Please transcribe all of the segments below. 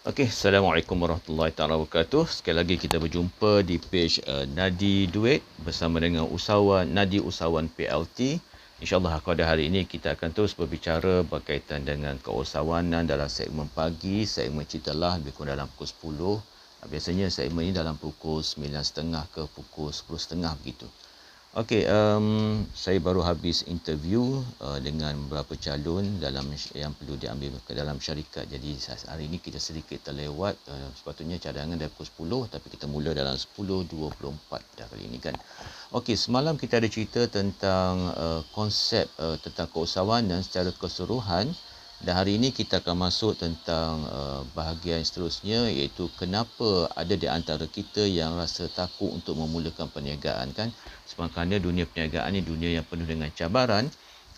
Okey, Assalamualaikum warahmatullahi taala wabarakatuh. Sekali lagi kita berjumpa di page Nadi Duit bersama dengan usahawan Nadi Usahawan PLT. InsyaAllah pada hari ini kita akan terus berbicara berkaitan dengan keusahawanan dalam segmen pagi, segmen Cerita Lah lebih kurang dalam pukul 10. Biasanya segmen ini dalam pukul 9.30 ke pukul 10.30 begitu. Okey, saya baru habis interview dengan beberapa calon dalam yang perlu diambil ke dalam syarikat. Jadi hari ini kita sedikit terlewat, sepatutnya cadangan dari pukul 10 tapi kita mula dalam 10.24 dah kali ini kan. Okey, semalam kita ada cerita tentang konsep tentang keusahawanan secara keseluruhan. Dan hari ini kita akan masuk tentang bahagian seterusnya, iaitu kenapa ada di antara kita yang rasa takut untuk memulakan perniagaan kan. Sebab kerana dunia perniagaan ni dunia yang penuh dengan cabaran.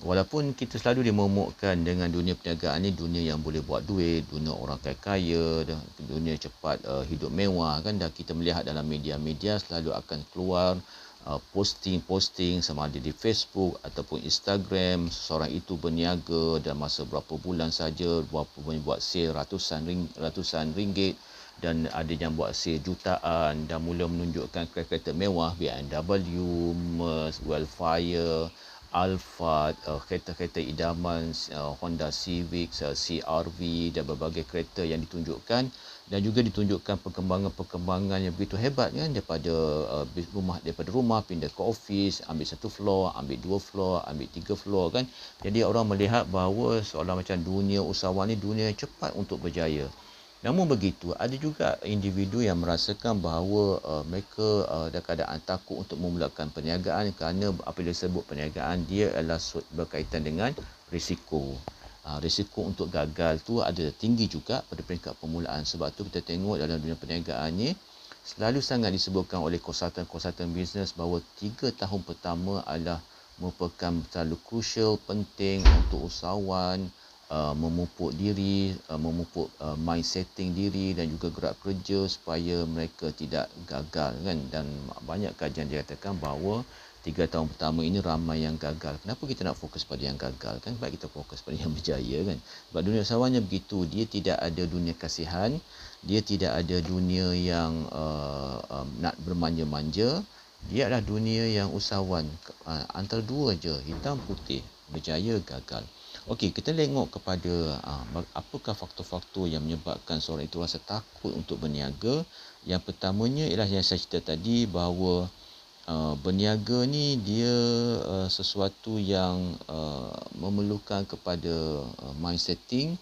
Walaupun kita selalu dimomokkan dengan dunia perniagaan ni dunia yang boleh buat duit, dunia orang kaya-kaya, dunia cepat hidup mewah kan. Dan kita melihat dalam media-media selalu akan keluar posting-posting sama ada di Facebook ataupun Instagram, seseorang itu berniaga dalam masa berapa bulan saja, buat sale ratusan ringgit, dan ada yang buat sale jutaan dan mula menunjukkan kereta-kereta mewah BMW, Merc, Wildfire, Alphard, kereta-kereta idaman Honda Civic, CR-V dan berbagai kereta yang ditunjukkan, dan juga ditunjukkan perkembangan yang begitu hebat kan, daripada rumah pindah ke office, ambil satu floor, ambil dua floor, ambil tiga floor kan. Jadi orang melihat bahawa seolah macam dunia usahawan ni dunia yang cepat untuk berjaya. Namun begitu, ada juga individu yang merasakan bahawa mereka dalam keadaan takut untuk memulakan perniagaan kerana apabila disebut perniagaan, dia adalah berkaitan dengan risiko. Risiko untuk gagal tu ada tinggi juga pada peringkat permulaan. Sebab tu kita tengok dalam dunia perniagaan ni selalu sangat disebutkan oleh konsultan bisnes bahawa 3 tahun pertama adalah merupakan terlalu crucial, penting untuk usahawan memupuk diri, memupuk mindsetting diri dan juga gerak kerja supaya mereka tidak gagal kan. Dan banyak kajian dia katakan bahawa 3 tahun pertama ini ramai yang gagal. Kenapa kita nak fokus pada yang gagal kan? Baik kita fokus pada yang berjaya kan. Sebab dunia usahawannya begitu, dia tidak ada dunia kasihan, dia tidak ada dunia yang nak bermanja-manja. Dia adalah dunia yang usahawan, antara dua je, hitam putih, berjaya gagal. Okey, kita tengok kepada apakah faktor-faktor yang menyebabkan seorang itu rasa takut untuk berniaga. Yang pertamanya ialah yang saya cerita tadi bahawa berniaga ni dia sesuatu yang memerlukan kepada mindsetting,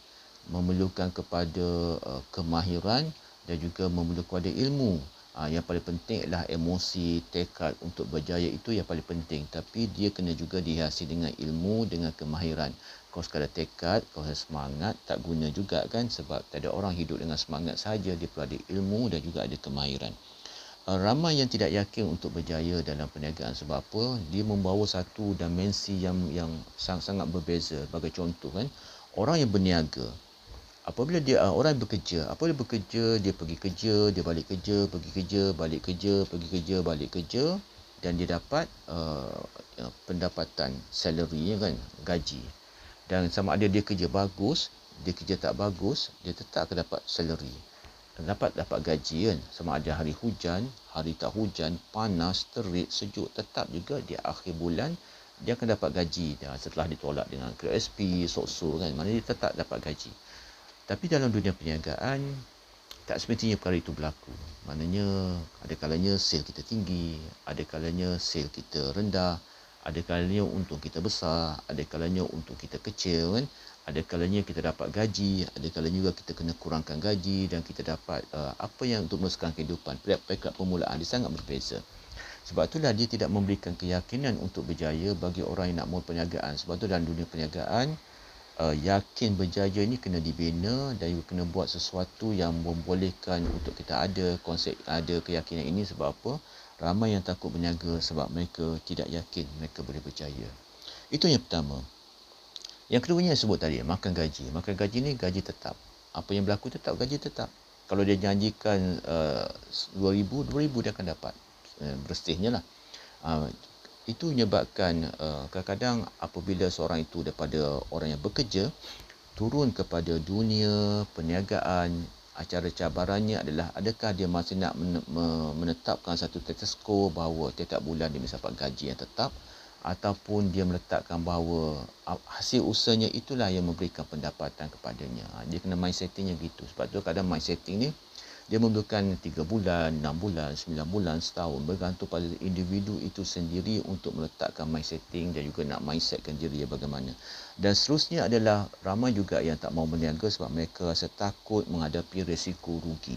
memerlukan kepada kemahiran dan juga memerlukan kepada ilmu. Yang paling penting adalah emosi, tekad untuk berjaya itu yang paling penting. Tapi dia kena juga dihiasi dengan ilmu, dengan kemahiran. Kalau sekadar tekad, kalau semangat, tak guna juga kan. Sebab tak ada orang hidup dengan semangat saja, dia perlu ada ilmu dan juga ada kemahiran. Ramai yang tidak yakin untuk berjaya dalam perniagaan. Sebab apa? Dia membawa satu dimensi yang sangat-sangat berbeza. Sebagai contoh kan, orang yang berniaga, apabila orang apabila bekerja, dia pergi kerja, dia balik kerja, pergi kerja, balik kerja, pergi kerja, balik kerja, dan dia dapat pendapatan, salary kan, gaji. Dan sama ada dia kerja bagus, dia kerja tak bagus, dia tetap akan dapat salary. Dapat gaji kan. Sama ada hari hujan, hari tak hujan, panas, terik, sejuk, tetap juga di akhir bulan dia akan dapat gaji. Dan setelah ditolak dengan KSP, SOKSO kan, mana dia tetap dapat gaji. Tapi dalam dunia perniagaan, tak semestinya perkara itu berlaku. Maknanya ada kalanya sale kita tinggi, ada kalanya sale kita rendah, ada kalanya untung kita besar, ada kalanya untung kita kecil kan. Ada kalanya kita dapat gaji, ada kalanya juga kita kena kurangkan gaji dan kita dapat apa yang untuk meneruskan kehidupan. Peringkat permulaan dia sangat berbeza. Sebab itulah dia tidak memberikan keyakinan untuk berjaya bagi orang yang nak mula perniagaan. Sebab tu dalam dunia perniagaan, yakin berjaya ni kena dibina dan juga kena buat sesuatu yang membolehkan untuk kita ada konsep, ada keyakinan ini. Sebab apa? Ramai yang takut berniaga sebab mereka tidak yakin mereka boleh berjaya. Itu yang pertama. Yang keduanya yang sebut tadi, makan gaji. Makan gaji ni gaji tetap. Apa yang berlaku tetap, gaji tetap. Kalau dia janjikan 2,000 dia akan dapat. Bersihnya lah. Itu menyebabkan kadang-kadang apabila seorang itu daripada orang yang bekerja turun kepada dunia perniagaan, Acara cabarannya adalah adakah dia masih nak menetapkan satu status quo bahawa tiap-tiap bulan dia mesti dapat gaji yang tetap, ataupun dia meletakkan bahawa hasil usahanya itulah yang memberikan pendapatan kepadanya. Dia kena mind settingnya gitu. Sebab tu kadang mind setting ni dia memerlukan 3 bulan, 6 bulan, 9 bulan, setahun, bergantung pada individu itu sendiri untuk meletakkan mind setting dan juga nak mindsetkan diri dia bagaimana. Dan seterusnya adalah ramai juga yang tak mau berniaga sebab mereka rasa takut menghadapi risiko rugi.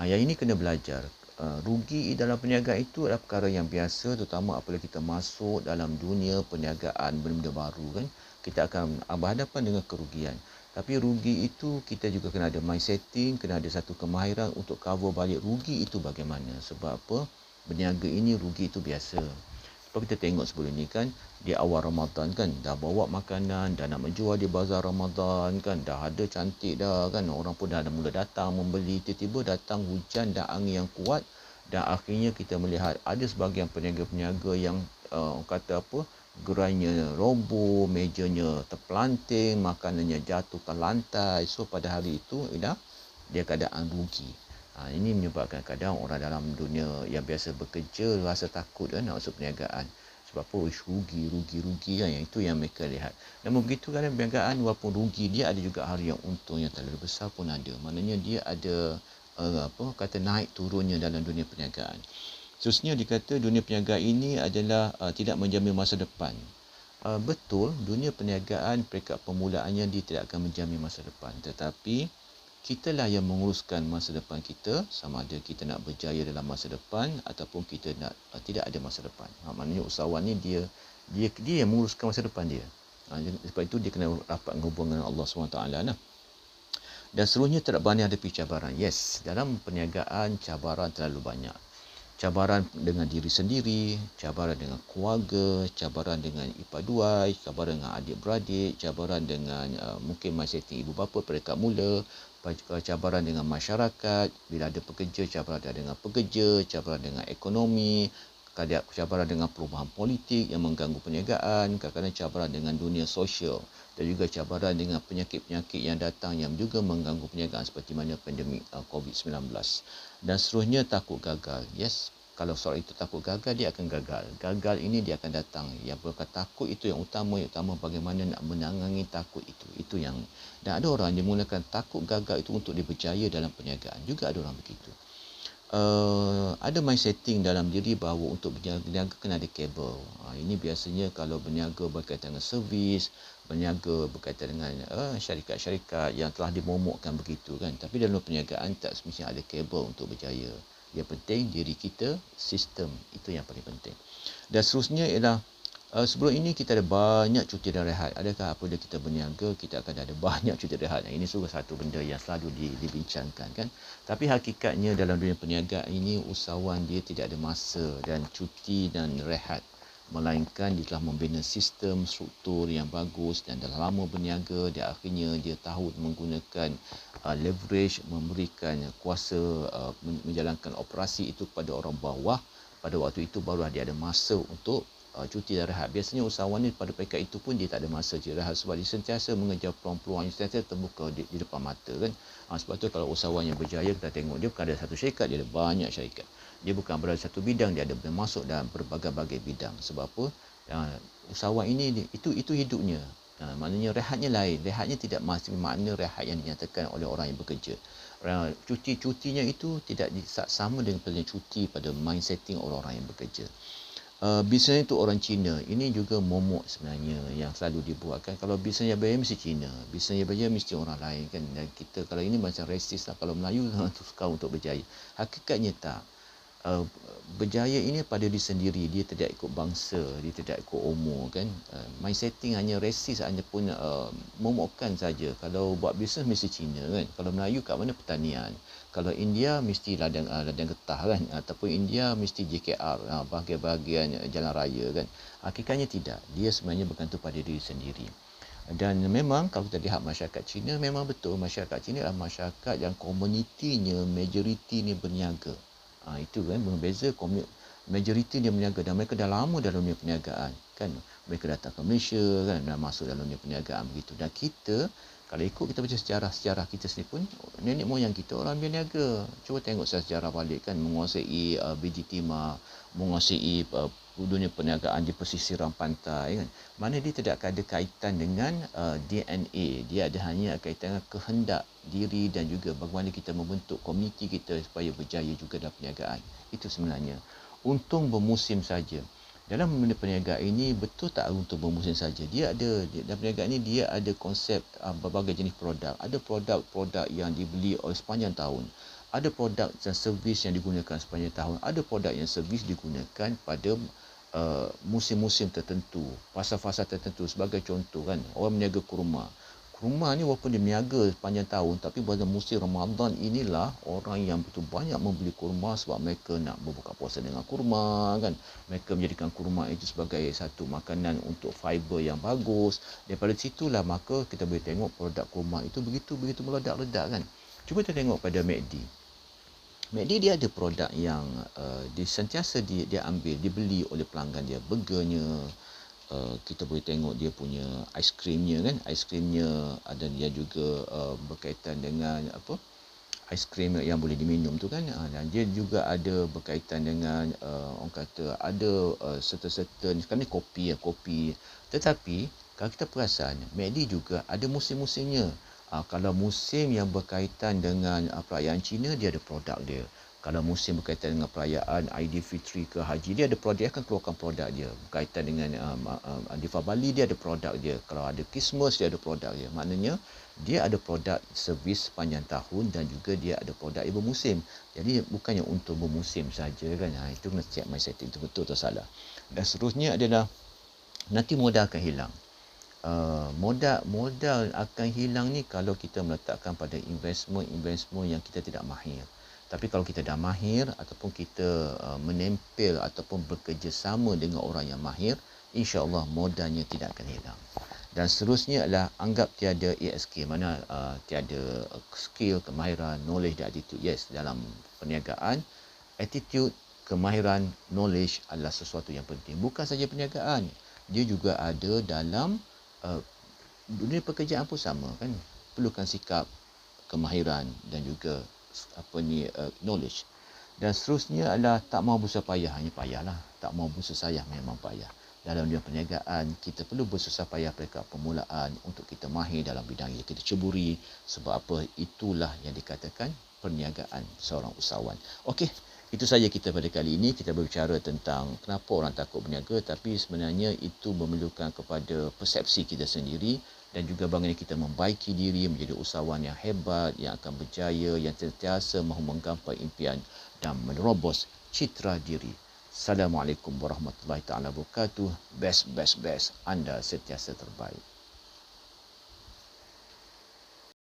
Yang ini kena belajar. Rugi dalam perniagaan itu adalah perkara yang biasa, terutama apabila kita masuk dalam dunia perniagaan benda-benda baru kan, kita akan berhadapan dengan kerugian. Tapi rugi itu kita juga kena ada mind setting, kena ada satu kemahiran untuk cover balik rugi itu bagaimana. Sebab apa? Berniaga ini rugi itu biasa. Sebab kita tengok sebelum ni kan, di awal Ramadan kan, dah bawa makanan, dah nak menjual di bazar Ramadan kan, dah ada cantik dah kan, orang pun dah mula datang membeli, tiba-tiba datang hujan dan angin yang kuat, dan akhirnya kita melihat ada sebahagian peniaga-peniaga yang kata apa, gerainya roboh, mejanya terpelanting, makanannya jatuh ke lantai. So pada hari itu dia keadaan rugi. Ini menyebabkan kadang orang dalam dunia yang biasa bekerja rasa takut kan nak masuk perniagaan. Sebab apa? Rugi kan. Yang itu yang mereka lihat. Namun begitu kadang perniagaan walaupun rugi, dia ada juga hari yang untung yang terlalu besar pun ada. Maknanya dia ada naik turunnya dalam dunia perniagaan. Seterusnya dikata dunia perniagaan ini adalah tidak menjamin masa depan. Betul, dunia perniagaan peringkat permulaannya dia tidak akan menjamin masa depan. Tetapi kitalah yang menguruskan masa depan kita, sama ada kita nak berjaya dalam masa depan ataupun kita nak tidak ada masa depan. Maknanya usahawan ni dia yang menguruskan masa depan dia. Sebab itu dia kena rapat menghubung dengan Allah SWT. Dan seterusnya tidak berani hadapi cabaran. Yes, dalam perniagaan cabaran terlalu banyak. Cabaran dengan diri sendiri, cabaran dengan keluarga, cabaran dengan ipaduai, cabaran dengan adik-beradik, cabaran dengan mungkin mindsetting ibu bapa peringkat mula, cabaran dengan masyarakat, bila ada pekerja, cabaran dengan pekerja, cabaran dengan ekonomi, cabaran dengan perubahan politik yang mengganggu perniagaan, kadang-kadang cabaran dengan dunia sosial, dan juga cabaran dengan penyakit-penyakit yang datang yang juga mengganggu perniagaan seperti mana pandemik COVID-19. Dan seterusnya takut gagal. Yes, kalau seorang itu takut gagal, dia akan gagal. Gagal ini dia akan datang. Yang berkata takut itu yang utama bagaimana nak menangani takut itu. Itu yang, dan ada orang yang menggunakan takut gagal itu untuk dia berjaya dalam perniagaan. Juga ada orang begitu. Ada mind setting dalam diri bahawa untuk berniaga kena ada kabel. Ini biasanya kalau berniaga berkaitan dengan servis, berniaga berkaitan dengan syarikat-syarikat yang telah dimomokkan begitu kan. Tapi dalam perniagaan tak semestinya ada kabel untuk berjaya. Yang penting diri kita, sistem, itu yang paling penting. Dan seterusnya ialah sebelum ini kita ada banyak cuti dan rehat. Adakah apabila kita berniaga kita akan ada banyak cuti dan rehat? Ini juga satu benda yang selalu dibincangkan kan. Tapi hakikatnya dalam dunia perniagaan ini usahawan dia tidak ada masa dan cuti dan rehat, melainkan dia telah membina sistem struktur yang bagus dan dah lama berniaga, dia akhirnya dia tahu menggunakan leverage, memberikan kuasa menjalankan operasi itu kepada orang bawah. Pada waktu itu barulah dia ada masa untuk cuti dan rehat. Biasanya usahawan ni pada peringkat itu pun dia tak ada masa cuti rehat sebab dia sentiasa mengejar peluang-peluang yang sentiasa terbuka di depan mata kan. Sebab tu kalau usahawan yang berjaya kita tengok dia bukan ada satu syarikat, dia ada banyak syarikat. Dia bukan berada satu bidang, dia ada masuk dalam berbagai-bagai bidang. Sebab apa? Usahawan ini itu hidupnya. Maknanya rehatnya lain. Rehatnya tidak makna rehat yang dinyatakan oleh orang yang bekerja. Cuti-cutinya itu tidak sama dengan cuti pada mind setting orang-orang yang bekerja. Bisnes itu orang Cina. Ini juga momok sebenarnya yang selalu dibuatkan. Kalau bisnes yang berjaya mesti Cina, bisnes yang berjaya mesti orang lain kan. Dan kita kalau ini macam rasis lah. Kalau Melayu suka untuk berjaya. Hakikatnya tak. Berjaya ini pada diri sendiri, dia tidak ikut bangsa, dia tidak ikut umur kan. Mind setting hanya rasis, hanya pun momokkan saja. Kalau buat bisnes mesti Cina kan. Kalau Melayu kat mana pertanian. Kalau India mesti ladang getah kan, ataupun India mesti JKR, bahagian jalan raya kan. Hakikatnya tidak. Dia sebenarnya bergantung pada diri sendiri. Dan memang kalau kita lihat masyarakat Cina, memang betul masyarakat Cina adalah masyarakat yang komunitinya majoriti ni berniaga. Itu kan berbeza, majoriti dia berniaga dan mereka dah lama dalam dunia perniagaan kan. Mereka datang ke Malaysia kan, dah masuk dalam dunia perniagaan begitu. Dan kita Kalau ikut kita baca sejarah kita sendiri pun, nenek moyang kita orang berniaga. Cuba tengok sejarah balik kan, menguasai biji timah, menguasai dunia perniagaan di pesisiran pantai kan. Mana dia tidak ada kaitan dengan DNA. Dia ada hanya kaitan dengan kehendak diri dan juga bagaimana kita membentuk komuniti kita supaya berjaya juga dalam perniagaan. Itu sebenarnya. Untung bermusim saja. Dalam perniagaan ini betul tak untuk bermusim saja. Dalam perniagaan ini dia ada konsep berbagai jenis produk. Ada produk-produk yang dibeli oleh sepanjang tahun. Ada produk dan servis yang digunakan sepanjang tahun. Ada produk yang servis digunakan pada musim-musim tertentu, fasa-fasa tertentu. Sebagai contoh kan, orang berniaga kurma. Kurma ni walaupun dia berniaga sepanjang tahun, tapi pada musim Ramadan inilah orang yang betul banyak membeli kurma sebab mereka nak berbuka puasa dengan kurma kan. Mereka menjadikan kurma itu sebagai satu makanan untuk fiber yang bagus. Daripada situlah maka kita boleh tengok produk kurma itu begitu meledak-ledak kan. Cuba kita tengok pada McD. McD dia ada produk yang sentiasa dia ambil, dibeli oleh pelanggan dia. Burgernya, kita boleh tengok dia punya aiskrimnya kan. Aiskrimnya ada dia juga berkaitan dengan aiskrim yang boleh diminum tu kan. Dan dia juga ada berkaitan dengan orang kata ada serta-serta ni, sekarang ni kopi. Tetapi kalau kita perasan, McD juga ada musim-musimnya. Kalau musim yang berkaitan dengan perayaan Cina, dia ada produk dia. Kalau musim berkaitan dengan perayaan Aidilfitri ke Haji, dia ada produk, dia akan keluarkan produk dia. Berkaitan dengan Deepavali, dia ada produk dia. Kalau ada Christmas, dia ada produk dia. Maknanya, dia ada produk servis sepanjang tahun dan juga dia ada produk yang bermusim. Jadi, bukannya untuk bermusim saja kan. Itu kena check my setting, itu betul atau salah. Dan seterusnya adalah, nanti modal akan hilang. Modal akan hilang ni kalau kita meletakkan pada investment yang kita tidak mahir. Tapi kalau kita dah mahir ataupun kita menempel ataupun bekerjasama dengan orang yang mahir, insya-Allah modalnya tidak akan hilang. Dan seterusnya adalah anggap tiada ASK, mana tiada skill, kemahiran, knowledge dan attitude. Yes, dalam perniagaan, attitude, kemahiran, knowledge adalah sesuatu yang penting. Bukan saja perniagaan, dia juga ada dalam dunia pekerjaan pun sama kan. Perlukan sikap, kemahiran dan juga knowledge. Dan seterusnya adalah tak mahu bersusah payah, hanya payahlah. Tak mahu bersusah payah, memang payah. Dalam dunia perniagaan, kita perlu bersusah payah pada permulaan untuk kita mahir dalam bidang yang kita ceburi. Sebab apa? Itulah yang dikatakan perniagaan seorang usahawan. Okey, itu saja kita pada kali ini. Kita berbicara tentang kenapa orang takut berniaga, tapi sebenarnya itu memerlukan kepada persepsi kita sendiri dan juga bagaimana kita membaiki diri menjadi usahawan yang hebat, yang akan berjaya, yang sentiasa mahu menggapai impian dan menerobos citra diri. Assalamualaikum warahmatullahi taala wabarakatuh. Best. Anda sentiasa terbaik.